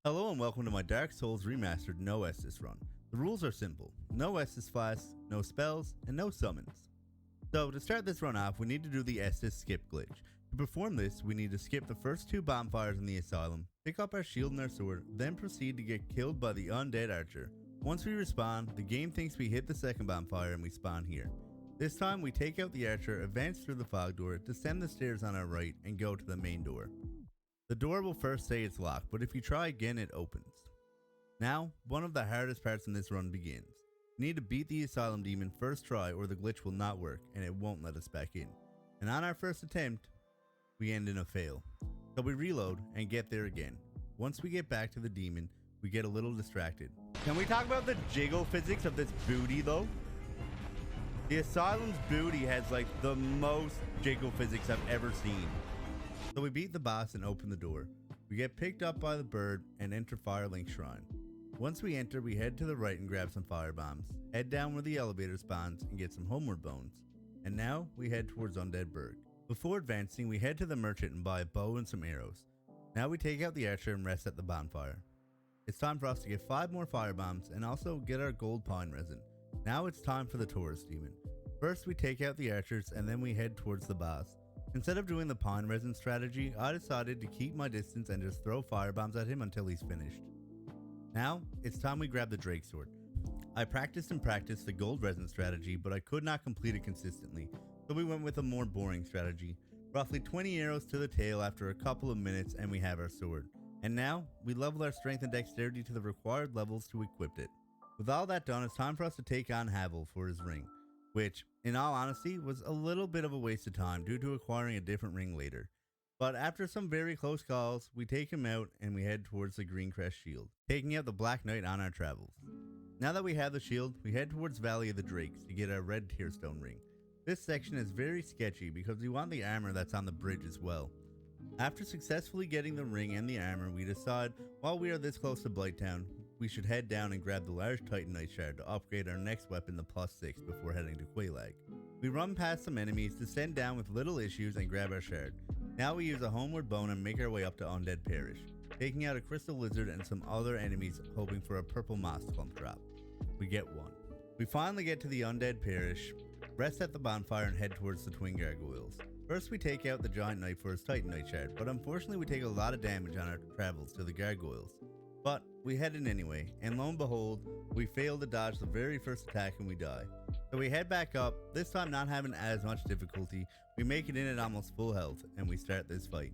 Hello and welcome to my Dark Souls Remastered no Estus run. The rules are simple: no Estus Flask, no spells, and no summons. So to start this run off, we need to do the Estus skip glitch. To perform this, we need to skip the first two bonfires in the asylum, pick up our shield and our sword, then proceed to get killed by the undead archer. Once we respawn, the game thinks we hit the second bonfire and we spawn here. This time we take out the archer, advance through the fog door, descend the stairs on our right, and go to the main door. The door will first say it's locked, but if you try again, it opens. Now, one of the hardest parts in this run begins. We need to beat the asylum demon first try or the glitch will not work and it won't let us back in. And on our first attempt, we end in a fail. So we reload and get there again. Once we get back to the demon, we get a little distracted. Can we talk about the jiggle physics of this booty though? The asylum's booty has like the most jiggle physics I've ever seen. So we beat the boss and open the door. We get picked up by the bird and enter Firelink Shrine. Once we enter, we head to the right and grab some fire bombs, head down where the elevator spawns and get some homeward bones. And now we head towards Undead Burg. Before advancing, we head to the merchant and buy a bow and some arrows. Now we take out the archer and rest at the bonfire. It's time for us to get 5 more fire bombs and also get our gold pine resin. Now it's time for the tourist demon. First we take out the archers and then we head towards the boss. Instead of doing the pine resin strategy, I decided to keep my distance and just throw fire bombs at him until he's finished. Now, it's time we grab the Drake sword. I practiced the gold resin strategy, but I could not complete it consistently, so we went with a more boring strategy. Roughly 20 arrows to the tail after a couple of minutes and we have our sword. And now, we level our strength and dexterity to the required levels to equip it. With all that done, it's time for us to take on Havel for his ring, which, in all honesty, was a little bit of a waste of time due to acquiring a different ring later. But after some very close calls, we take him out and we head towards the Green Crest Shield, taking out the Black Knight on our travels. Now that we have the shield, we head towards Valley of the Drakes to get our red Tearstone ring. This section is very sketchy because we want the armor that's on the bridge as well. After successfully getting the ring and the armor, we decide while we are this close to Blighttown, we should head down and grab the large Titanite shard to upgrade our next weapon to +6 before heading to Quelaag. We run past some enemies, descend down with little issues and grab our shard. Now we use a homeward bone and make our way up to Undead Parish, taking out a crystal lizard and some other enemies hoping for a purple moss clump drop. We get one. We finally get to the Undead Parish, rest at the bonfire and head towards the twin gargoyles. First we take out the giant knight for his Titanite shard, but unfortunately we take a lot of damage on our travels to the gargoyles. But we head in anyway, and lo and behold, we fail to dodge the very first attack and we die. So we head back up, this time not having as much difficulty. We make it in at almost full health, and we start this fight.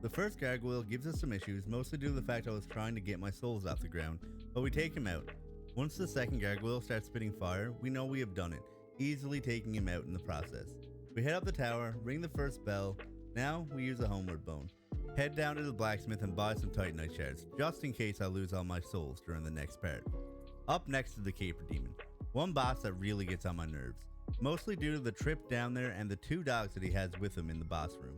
The first gargoyle gives us some issues, mostly due to the fact I was trying to get my souls off the ground, but we take him out. Once the second gargoyle starts spitting fire, we know we have done it, easily taking him out in the process. We head up the tower, ring the first bell. Now we use a homeward bone. Head down to the blacksmith and buy some Titanite shards, just in case I lose all my souls during the next part. Up next is the Caper Demon, one boss that really gets on my nerves, mostly due to the trip down there and the 2 dogs that he has with him in the boss room.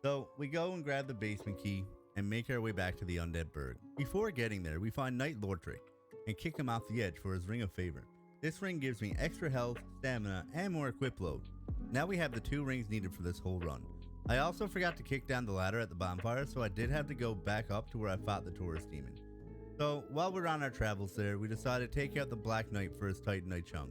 So we go and grab the basement key and make our way back to the Undead Burg. Before getting there, we find Knight Lortrick and kick him off the edge for his Ring of Favor. This ring gives me extra health, stamina, and more equip load. Now we have the 2 rings needed for this whole run. I also forgot to kick down the ladder at the bonfire, so I did have to go back up to where I fought the tourist demon. So while we're on our travels there, we decided to take out the Black Knight for his Titanite chunk.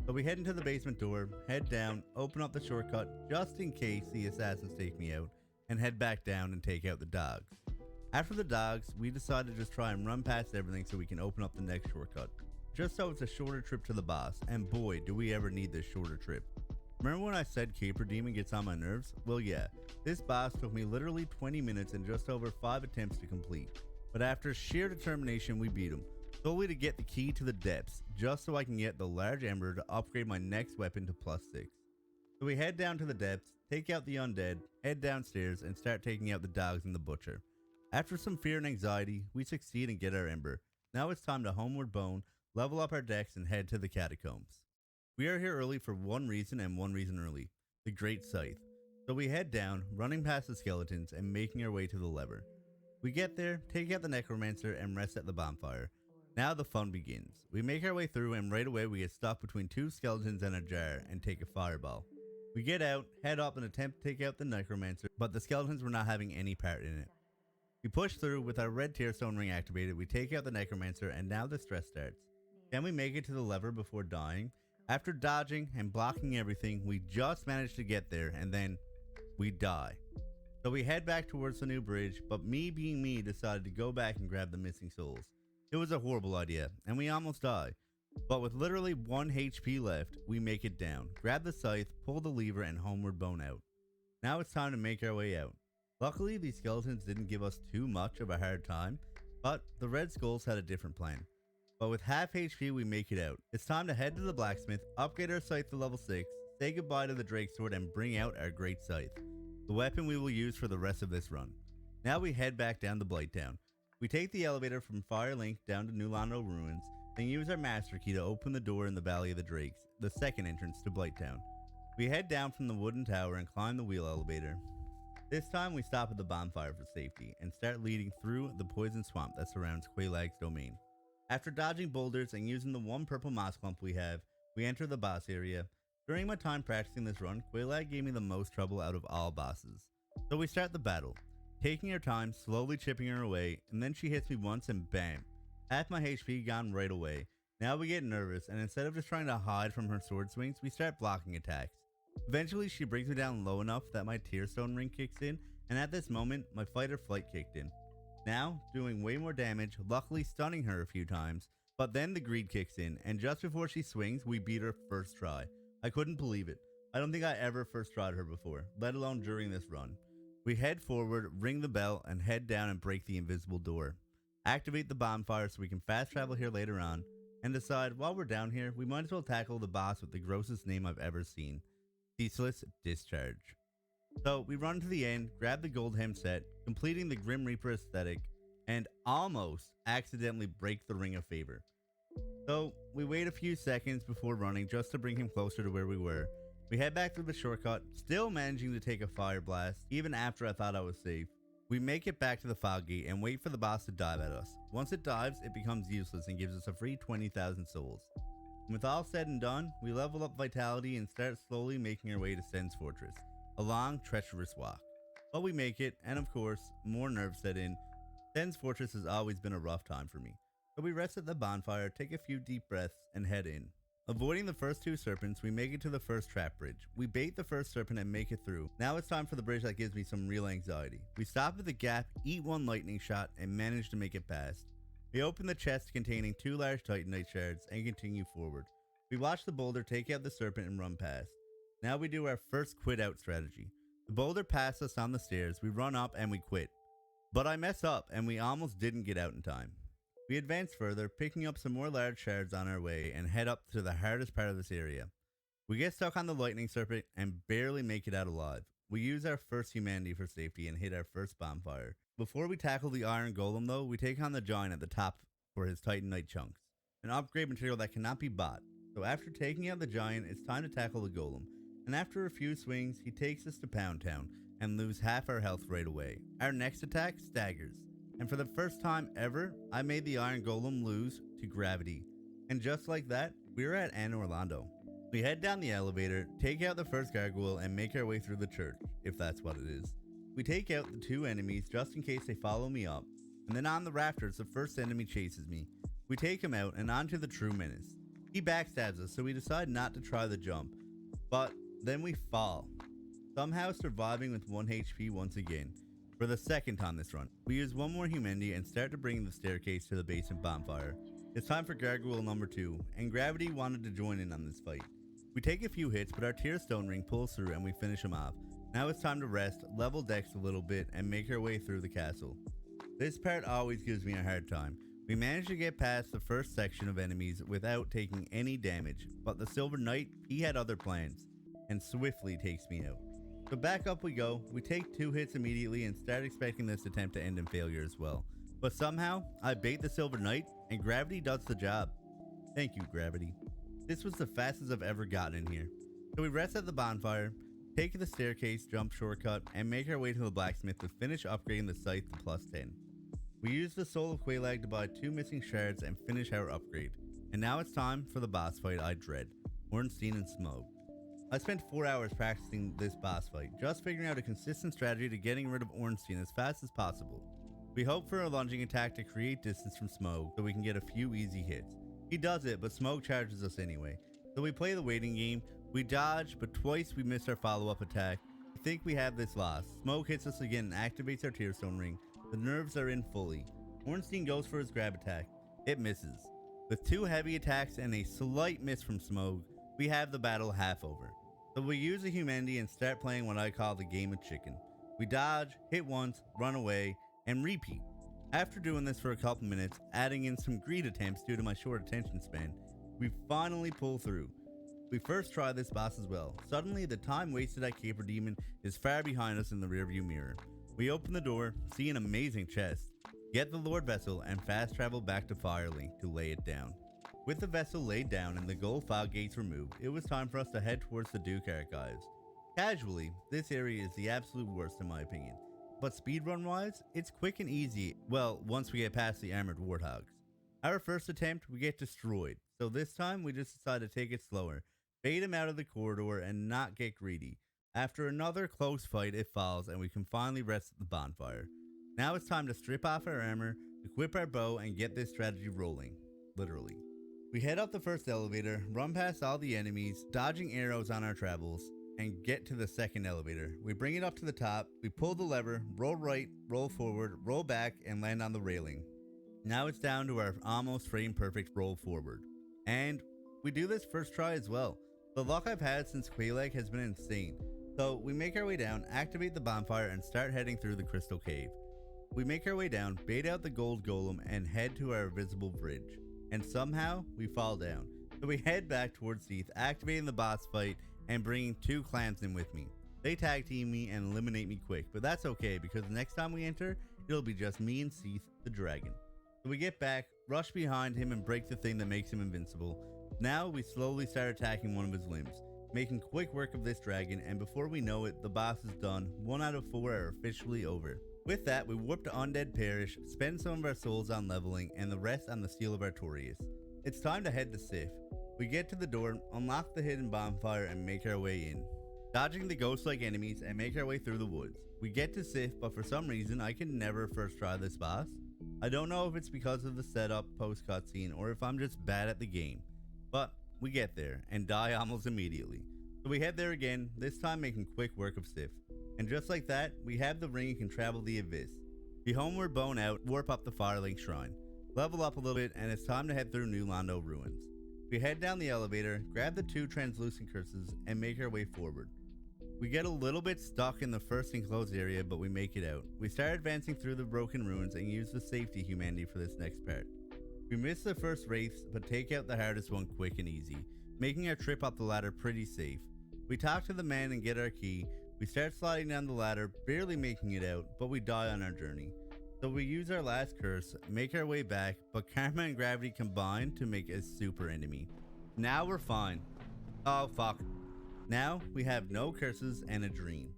So we head into the basement door, head down, open up the shortcut just in case the assassins take me out, and head back down and take out the dogs. After the dogs, we decided to just try and run past everything so we can open up the next shortcut, just so it's a shorter trip to the boss, and boy do we ever need this shorter trip. Remember when I said Caper Demon gets on my nerves? Well yeah, this boss took me literally 20 minutes and just over 5 attempts to complete. But after sheer determination we beat him, solely to get the key to the depths, just so I can get the large ember to upgrade my next weapon to +6. So we head down to the depths, take out the undead, head downstairs and start taking out the dogs and the butcher. After some fear and anxiety, we succeed and get our ember. Now it's time to homeward bone, level up our decks and head to the catacombs. We are here early for one reason and one reason early, the Great Scythe. So we head down, running past the skeletons and making our way to the lever. We get there, take out the necromancer and rest at the bonfire. Now the fun begins. We make our way through and right away we get stuck between 2 skeletons and a jar and take a fireball. We get out, head up and attempt to take out the necromancer, but the skeletons were not having any part in it. We push through with our red tear stone ring activated, we take out the necromancer, and now the stress starts. Can we make it to the lever before dying? After dodging and blocking everything, we just managed to get there, and then we die. So we head back towards the new bridge, but me being me decided to go back and grab the missing souls. It was a horrible idea, and we almost die. But with literally 1 HP left, we make it down, grab the scythe, pull the lever, and homeward bone out. Now it's time to make our way out. Luckily, these skeletons didn't give us too much of a hard time, but the red skulls had a different plan. But with half HP, we make it out. It's time to head to the blacksmith, upgrade our scythe to level 6, say goodbye to the drake sword, and bring out our great scythe, the weapon we will use for the rest of this run. Now we head back down to Blighttown. We take the elevator from Firelink down to Anor Londo ruins, then use our master key to open the door in the Valley of the Drakes, the second entrance to Blighttown. We head down from the wooden tower and climb the wheel elevator. This time we stop at the bonfire for safety and start leading through the poison swamp that surrounds Quelaag's domain. After dodging boulders and using the one purple moss clump we have, we enter the boss area. During my time practicing this run, Quelaag gave me the most trouble out of all bosses. So we start the battle, taking our time, slowly chipping her away, and then she hits me once and bam, half my HP gone right away. Now we get nervous, and instead of just trying to hide from her sword swings, we start blocking attacks. Eventually, she brings me down low enough that my tear stone ring kicks in, and at this moment, my fight or flight kicked in. Now, doing way more damage, luckily stunning her a few times, but then the greed kicks in, and just before she swings, we beat her first try. I couldn't believe it. I don't think I ever first tried her before, let alone during this run. We head forward, ring the bell, and head down and break the invisible door. Activate the bonfire so we can fast travel here later on, and decide while we're down here, we might as well tackle the boss with the grossest name I've ever seen. Ceaseless Discharge. So we run to the end, grab the gold hem set, completing the Grim Reaper aesthetic, and almost accidentally break the Ring of Favor. So we wait a few seconds before running just to bring him closer to where we were. We head back through the shortcut, still managing to take a fire blast, even after I thought I was safe. We make it back to the fog gate and wait for the boss to dive at us. Once it dives, it becomes useless and gives us a free 20,000 souls. With all said and done, we level up vitality and start slowly making our way to Sen's Fortress, a long, treacherous walk. But we make it, and of course, more nerves set in. Sen's Fortress has always been a rough time for me. So we rest at the bonfire, take a few deep breaths, and head in. Avoiding the first 2 serpents, we make it to the first trap bridge. We bait the first serpent and make it through. Now it's time for the bridge that gives me some real anxiety. We stop at the gap, eat 1 lightning shot, and manage to make it past. We open the chest containing 2 large titanite shards and continue forward. We watch the boulder take out the serpent and run past. Now we do our first quit out strategy. The boulder passes us on the stairs, we run up and we quit. But I mess up and we almost didn't get out in time. We advance further, picking up some more large shards on our way and head up to the hardest part of this area. We get stuck on the lightning serpent and barely make it out alive. We use our first humanity for safety and hit our first bonfire. Before we tackle the iron golem though, we take on the giant at the top for his titanite chunks, an upgrade material that cannot be bought. So after taking out the giant, it's time to tackle the golem. And after a few swings, he takes us to Pound Town and lose half our health right away. Our next attack staggers. And for the first time ever, I made the iron golem lose to gravity. And just like that, we're at Anor Londo. We head down the elevator, take out the first gargoyle, and make our way through the church, if that's what it is. We take out the 2 enemies just in case they follow me up. And then on the rafters, the first enemy chases me. We take him out and onto the true menace. He backstabs us, so we decide not to try the jump. But then we fall, somehow surviving with 1 HP once again. For the second time this run, we use 1 more humanity and start to bring the staircase to the basement bonfire. It's time for gargoyle number 2, and gravity wanted to join in on this fight. We take a few hits, but our tear stone ring pulls through and we finish him off. Now it's time to rest, level dex a little bit, and make our way through the castle. This part always gives me a hard time. We managed to get past the first section of enemies without taking any damage, but the Silver Knight, he had other plans, and swiftly takes me out. So back up we go, we take 2 hits immediately and start expecting this attempt to end in failure as well. But somehow, I bait the Silver Knight, and gravity does the job. Thank you, gravity. This was the fastest I've ever gotten in here. So we rest at the bonfire, take the staircase jump shortcut, and make our way to the blacksmith to finish upgrading the scythe to +10. We use the soul of Quelaag to buy 2 missing shards and finish our upgrade. And now it's time for the boss fight I dread, Ornstein and Smough. I spent 4 hours practicing this boss fight, just figuring out a consistent strategy to getting rid of Ornstein as fast as possible. We hope for a lunging attack to create distance from Smough so we can get a few easy hits. He does it, but Smough charges us anyway. So we play the waiting game. We dodge, but twice we miss our follow-up attack. We think we have this lost. Smough hits us again and activates our Tearstone ring. The nerves are in fully. Ornstein goes for his grab attack. It misses. With 2 heavy attacks and a slight miss from Smough, we have the battle half over. So we use a humanity and start playing what I call the game of chicken. We dodge, hit once, run away, and repeat. After doing this for a couple minutes, adding in some greed attempts due to my short attention span, we finally pull through. We first try this boss as well. Suddenly, the time wasted at Caper Demon is far behind us in the rearview mirror. We open the door, see an amazing chest, get the Lord Vessel, and fast travel back to Firelink to lay it down. With the vessel laid down and the gold fog gates removed, it was time for us to head towards the Duke Archives. Casually, this area is the absolute worst in my opinion, but speedrun wise, it's quick and easy, well, once we get past the armored warthogs. Our first attempt, we get destroyed, so this time we just decide to take it slower, bait him out of the corridor and not get greedy. After another close fight, it falls and we can finally rest at the bonfire. Now it's time to strip off our armor, equip our bow, and get this strategy rolling, literally. We head up the first elevator, run past all the enemies, dodging arrows on our travels, and get to the second elevator. We bring it up to the top, we pull the lever, roll right, roll forward, roll back, and land on the railing. Now it's down to our almost frame perfect roll forward. And we do this first try as well. The luck I've had since Quelaag has been insane. So we make our way down, activate the bonfire, and start heading through the crystal cave. We make our way down, bait out the gold golem, and head to our visible bridge. And somehow, we fall down. So we head back towards Scythe, activating the boss fight, and bringing 2 clansmen with me. They tag team me and eliminate me quick, but that's okay because the next time we enter, it'll be just me and Scythe the dragon. So we get back, rush behind him, and break the thing that makes him invincible. Now we slowly start attacking one of his limbs, making quick work of this dragon, and before we know it, the boss is done. 1 out of 4 are officially over. With that, we warp to Undead Parish, spend some of our souls on leveling, and the rest on the Seal of Artorias. It's time to head to Sif. We get to the door, unlock the hidden bonfire, and make our way in. Dodging the ghost-like enemies and make our way through the woods. We get to Sif, but for some reason I can never first try this boss. I don't know if it's because of the setup post-cutscene or if I'm just bad at the game. But we get there and die almost immediately. So we head there again, this time making quick work of Sif. And just like that, we have the ring and can travel the abyss. Be homeward bone out, warp up the Firelink Shrine. Level up a little bit and it's time to head through New Londo ruins. We head down the elevator, grab the 2 translucent curses, and make our way forward. We get a little bit stuck in the first enclosed area, but we make it out. We start advancing through the broken ruins and use the safety humanity for this next part. We miss the first wraiths, but take out the hardest one quick and easy, making our trip up the ladder pretty safe. We talk to the man and get our key. We start sliding down the ladder, barely making it out, but we die on our journey. So we use our last curse, make our way back, but karma and gravity combine to make a super enemy. Now we're fine. Oh fuck. Now we have no curses and a dream.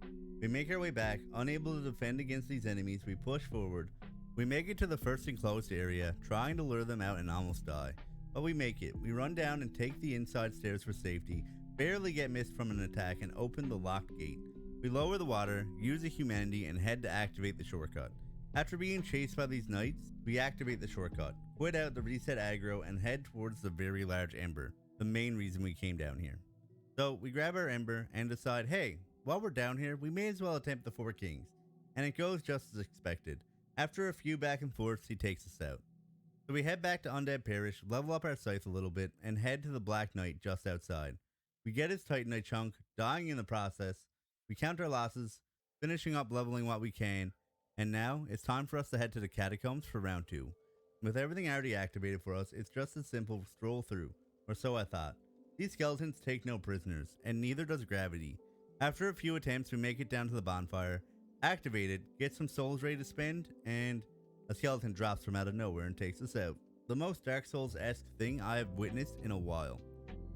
We make our way back, unable to defend against these enemies. We push forward. We make it to the first enclosed area, trying to lure them out and almost die. But we make it. We run down and take the inside stairs for safety, barely get missed from an attack and open the locked gate. We lower the water, use a humanity, and head to activate the shortcut. After being chased by these knights, we activate the shortcut, quit out the reset aggro, and head towards the very large ember, the main reason we came down here. So we grab our ember and decide, hey, while we're down here, we may as well attempt the 4 kings. And it goes just as expected. After a few back and forths, he takes us out. So we head back to Undead Parish, level up our scythe a little bit, and head to the Black Knight just outside. We get his Titanite chunk, dying in the process. We count our losses, finishing up leveling what we can, and now it's time for us to head to the catacombs for round 2. With everything already activated for us, it's just a simple stroll through, or so I thought. These skeletons take no prisoners, and neither does gravity. After a few attempts, we make it down to the bonfire, activate it, get some souls ready to spend, and a skeleton drops from out of nowhere and takes us out. The most Dark Souls-esque thing I have witnessed in a while.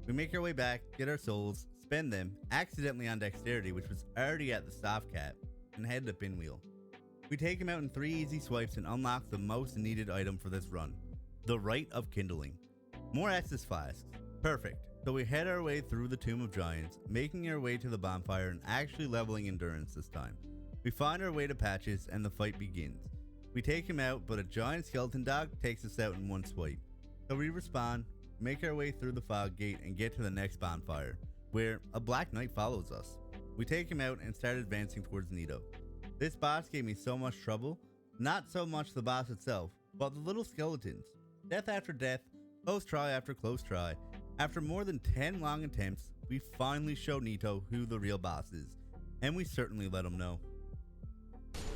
We make our way back, get our souls, spend them, accidentally on dexterity, which was already at the staff cap, and head to Pinwheel. We take him out in 3 easy swipes and unlock the most needed item for this run, the Rite of Kindling. More Estus Flasks. Perfect. So we head our way through the Tomb of Giants, making our way to the bonfire and actually leveling endurance this time. We find our way to Patches and the fight begins. We take him out, but a giant skeleton dog takes us out in one swipe. So we respawn, make our way through the fog gate and get to the next bonfire, where a black knight follows us. We take him out and start advancing towards Nito. This boss gave me so much trouble, not so much the boss itself, but the little skeletons. Death after death, close try after close try. After more than 10 long attempts, we finally show Nito who the real boss is, and we certainly let him know.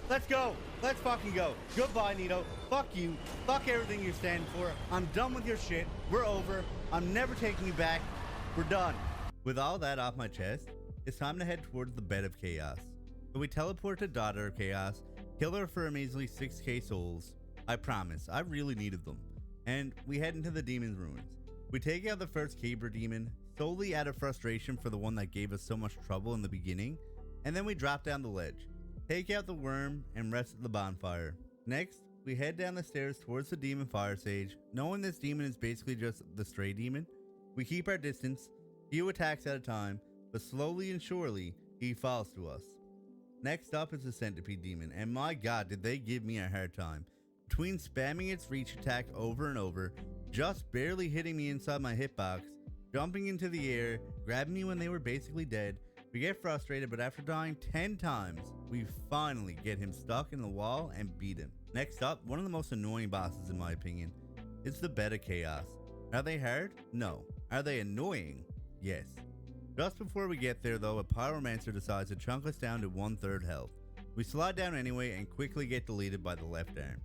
Let's go! Let's fucking go! Goodbye, Nito. Fuck you. Fuck everything you're standing for. I'm done with your shit. We're over. I'm never taking you back. We're done. With all that off my chest, it's time to head towards the bed of chaos. So we teleport to Daughter of Chaos, kill her for a measly 6k souls. I promise, I really needed them. And we head into the demon's ruins. We take out the first Cabra demon, solely out of frustration for the one that gave us so much trouble in the beginning, and then we drop down the ledge, take out the worm, and rest at the bonfire. Next, we head down the stairs towards the demon fire sage, knowing this demon is basically just the stray demon. We keep our distance, few attacks at a time, but slowly and surely, he falls to us. Next up is the centipede demon, and my god did they give me a hard time. Between spamming its reach attack over and over, just barely hitting me inside my hitbox, jumping into the air, grabbing me when they were basically dead, we get frustrated, but after dying 10 times, we finally get him stuck in the wall and beat him. Next up, one of the most annoying bosses in my opinion, is the Bed of Chaos. Are they hard? No. Are they annoying? Yes. Just before we get there though, a pyromancer decides to chunk us down to 1/3 health. We slide down anyway and quickly get deleted by the left arm.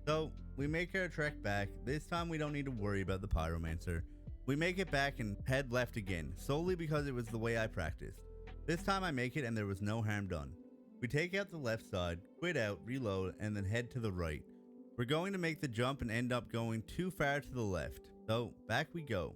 So we make our trek back. This time we don't need to worry about the pyromancer. We make it back and head left again, solely because it was the way I practiced. This time I make it and there was no harm done. We take out the left side, quit out, reload, and then head to the right. We're going to make the jump and end up going too far to the left. So back we go.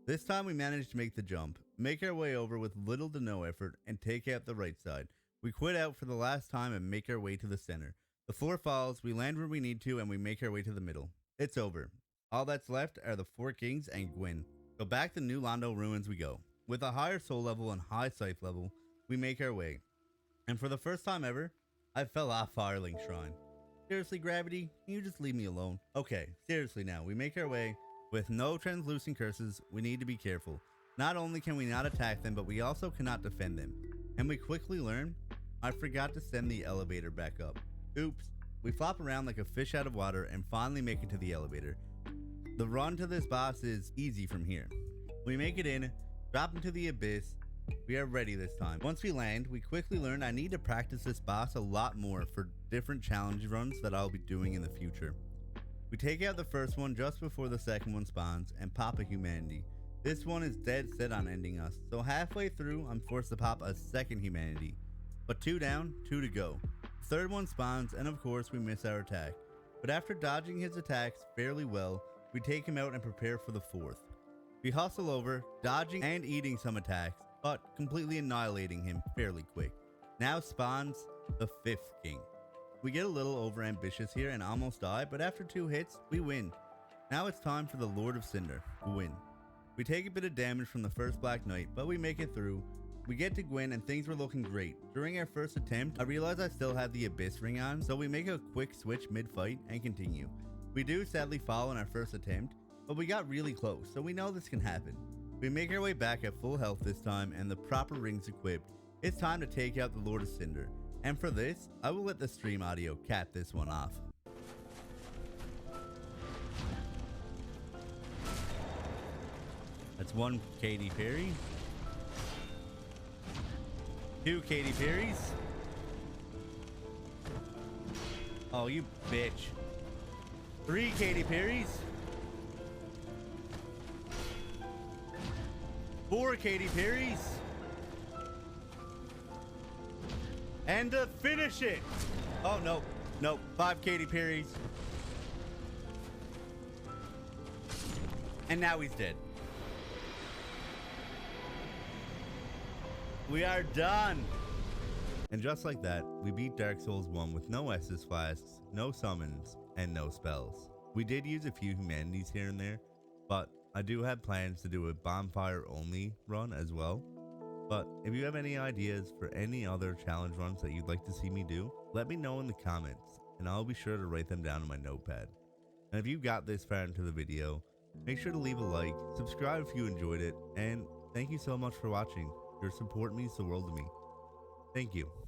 This time we managed to make the jump, make our way over with little to no effort, and take out the right side. We quit out for the last time and make our way to the center. The floor falls, we land where we need to, and we make our way to the middle. It's over. All that's left are the 4 kings and Gwyn. So back to New Londo ruins we go. With a higher soul level and high scythe level, we make our way. And for the first time ever, I fell off Firelink Shrine. Seriously, Gravity, can you just leave me alone? Okay, seriously now, we make our way. With no translucent curses, we need to be careful. Not only can we not attack them, but we also cannot defend them. And we quickly learn, I forgot to send the elevator back up. Oops. We flop around like a fish out of water and finally make it to the elevator. The run to this boss is easy from here. We make it in, drop into the abyss. We are ready this time. Once we land, we quickly learn I need to practice this boss a lot more for different challenge runs that I'll be doing in the future. We take out the first one just before the second one spawns and pop a humanity. This one is dead set on ending us, so halfway through I'm forced to pop a second humanity. But 2 down, 2 to go. The third one spawns and of course we miss our attack. But after dodging his attacks fairly well, we take him out and prepare for the 4th. We hustle over, dodging and eating some attacks, but completely annihilating him fairly quick. Now spawns the 5th king. We get a little over ambitious here and almost die, but after 2 hits, we win. Now it's time for the Lord of Cinder to win. We take a bit of damage from the first Black Knight, but we make it through. We get to Gwyn and things were looking great. During our first attempt, I realized I still had the Abyss ring on, so we make a quick switch mid-fight and continue. We do sadly fall in our first attempt, but we got really close, so we know this can happen. We make our way back at full health this time and the proper rings equipped. It's time to take out the Lord of Cinder. And for this, I will let the stream audio cap this one off. That's 1 Katy Perry. 2 Katy Perrys. Oh, you bitch. 3 Katy Perrys. 4 Katy Perrys. And to finish it. Oh, no. No. 5 Katy Perrys. And now he's dead. We are done. And just like that, we beat Dark Souls 1 with no Estus Flasks, no summons, and no spells. We did use a few humanities here and there, but I do have plans to do a bonfire only run as well. But if you have any ideas for any other challenge runs that you'd like to see me do, let me know in the comments. and I'll be sure to write them down in my notepad. And if you got this far into the video, make sure to leave a like, subscribe if you enjoyed it, and thank you so much for watching. Your support means the world to me. Thank you.